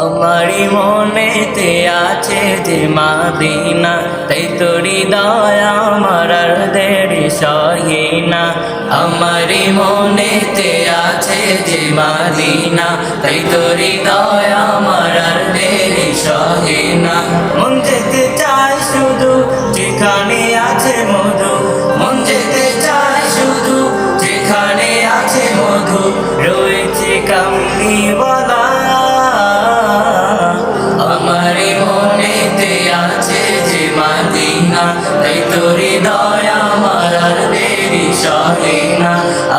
আমারি মনেতে আছে যে মাদিনা, তাই তোর হৃদয় আমার আর দেরি সহে না। আমারি মনেতে আছে যে মাদিনা, তাই তোর হৃদয় আমার আর দেরি সহে না। মন যেতে চায় শুধু যেখানে আছে মধু, মন যেতে চায় শুধু যেখানে আছে মধু, রয়েছে কামলিওয়ালা। আমারি মনেতে আছে যে মাদিনা, তাই তোর হৃদয় আমার আর দেরি সহে না।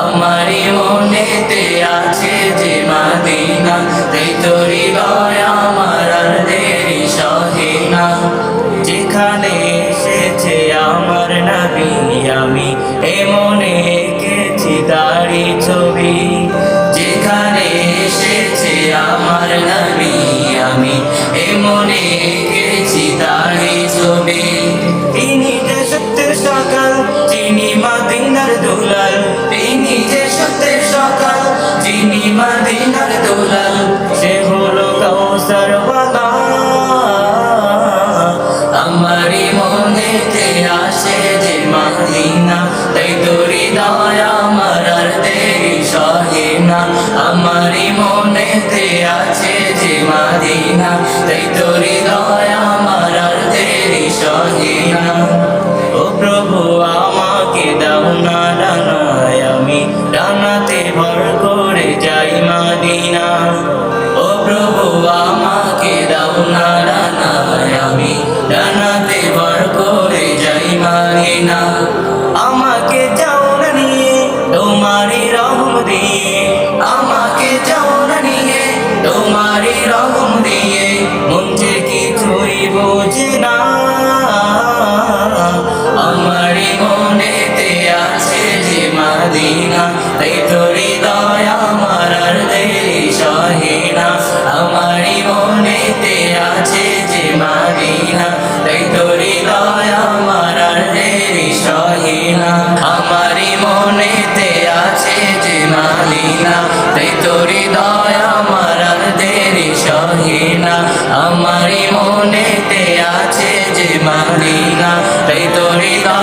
আমারি মনেতে আছে যে মাদিনা, তাই তোর হৃদয় আমার আর দেরি সহে না। যেখানে এসেছে আমার নবী, আমি মনে এঁকেছি তারি ছবি। যেখানে এসেছে আমার নবী, আমি মনে এঁকেছি তারি ছবি। তিনি যে সত্যের সকাল, যিনি মদিনার দুলাল, তিনি যে সত্যের সকাল, যিনি মদিনার দুলাল, সে হলো কাউসার ওয়ালা। আমারি মনেতে আসে যে মাদিনা, তাই তোর হৃদয় আমার আর দেরি সহে না। আমারি মনেতে আছে যে মাদিনা, তাই তোর হৃদয় আমার আর দেরি সহে না। ও প্রভু আমাকে দাও না ডানায়, আমি ডানাতে ভর করে যাই মাদিনা। ও প্রভু আমাকে দাও না ডানায়, আমি ডানাতে ভর করে যাই মাদিনা। আমাকে যাও না নিয়ে তোমারি রহম দিয়ে, আমাকে যাও না নিয়ে তোমারি রহম দিয়ে, মন যে কিছুই বোঝে না। আমারি মনেতে আছে যে মাদিনা, তাই তোর হৃদয় আমার আর দেরি সহে না। আমারি মনেতে আছে যে মাদিনা, তাই তোর হৃদয় আমার আর দেরি সহে না। আমারি মনেতে আছে যে মাদিনা, তাই তোর হৃদয় আমার আর দেরি সহে না। আমারি মনেতে আছে যে মাদিনা, তাই তোর হৃদয়